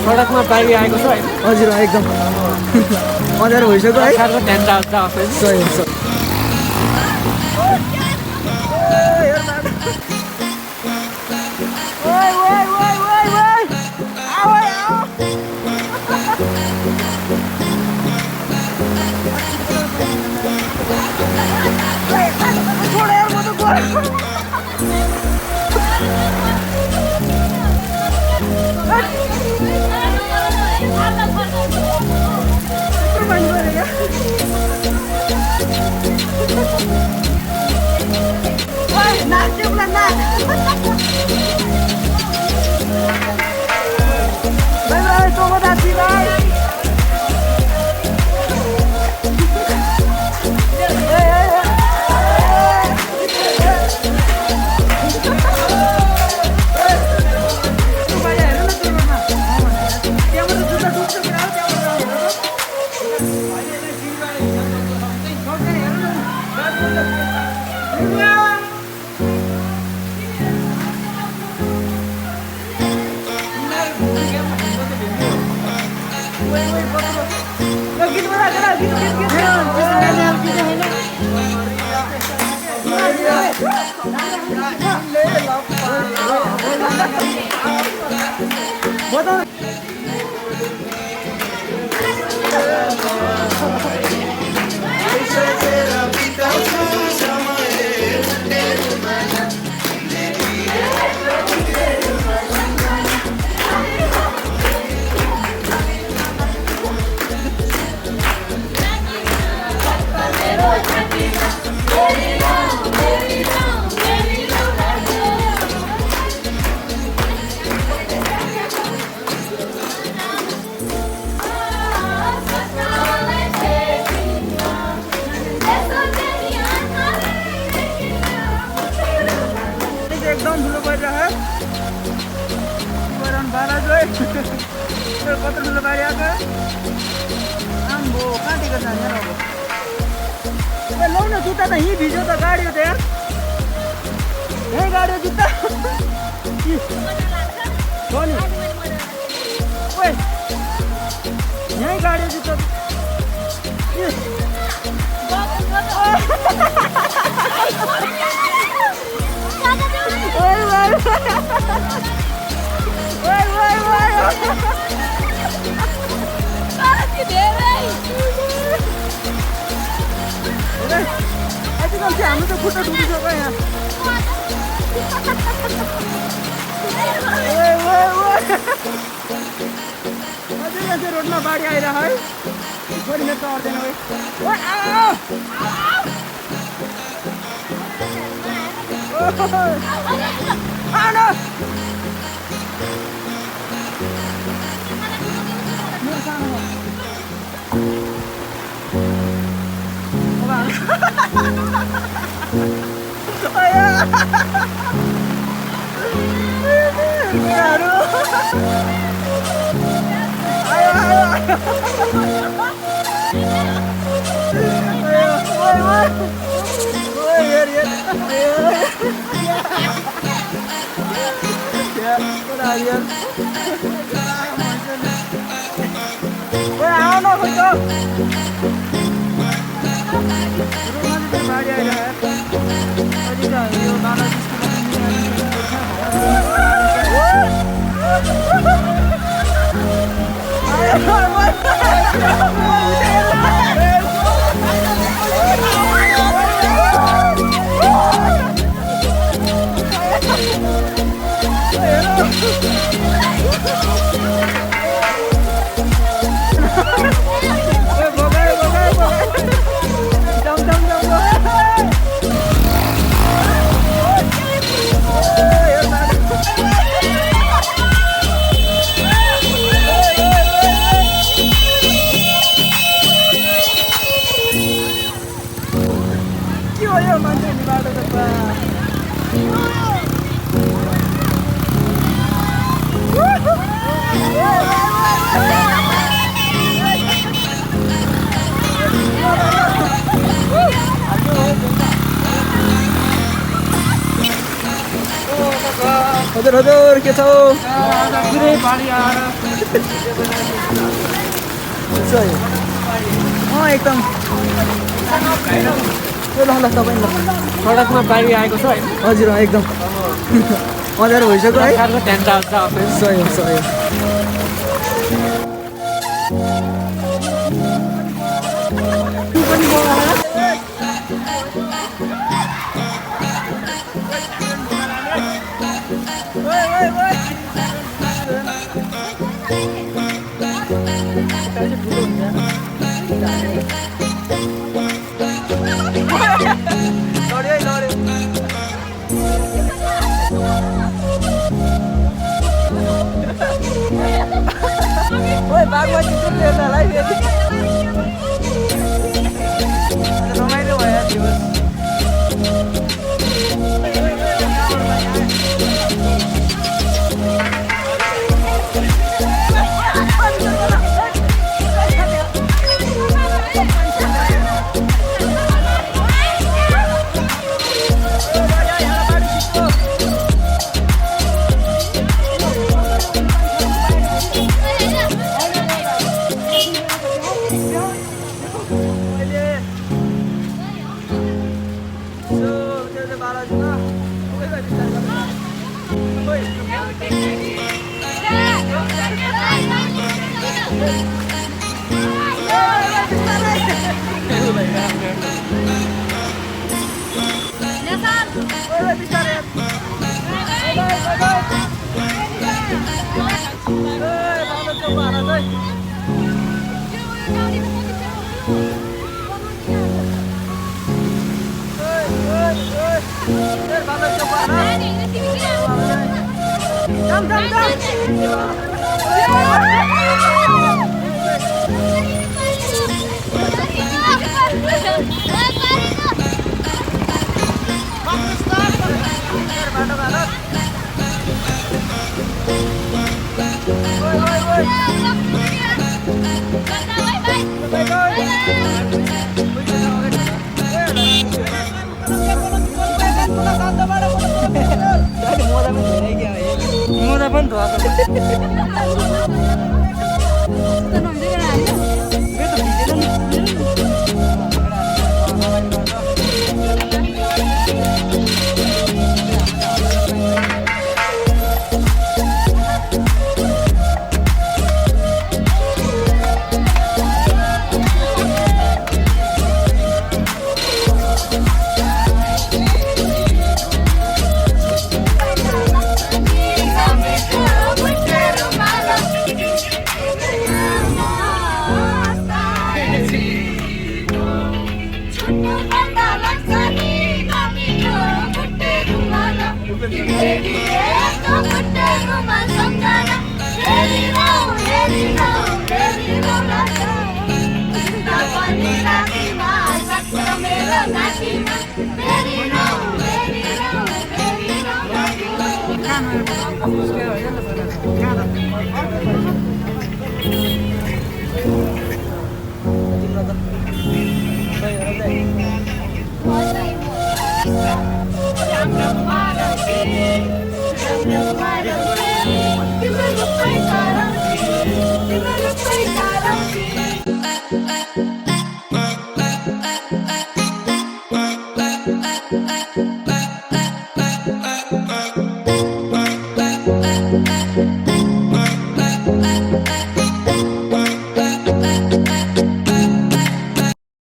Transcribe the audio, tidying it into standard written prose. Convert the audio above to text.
सडकमा बारी आएको छ है। हजुर एकदम अँध्यारो भइसक्यो है। ध्यान सही हुन्छ। कत्रो ठुलो गाडी आएको आम्बो कहाँदेखि जाने अब लौ न जुत्ता त यहीँ भिज्यो त गाडी हो त यार यहीँ गाडी हो जुत्ता हो नि ओए यहीँ गाडी हो जुत्ता हामी त खुट्टा डुबिसक्यो यहाँ अझै मान्छे रोडमा बाढी आइरह है छोरी मेरो त अर्दैन है हजुर हजुर के छ पुरै बाढी आएर सही एकदम ल ल तपाईँ ल सडकमा बाढी आएको छ होइन हजुर एकदम अँध्यारो भइसक्यो है सरकारको ध्यान राख्छ आफ्नो सही हो सही हो बागमती कुर्नेहरूलाई रमाइलो भयो दिवस मोजा पनि Very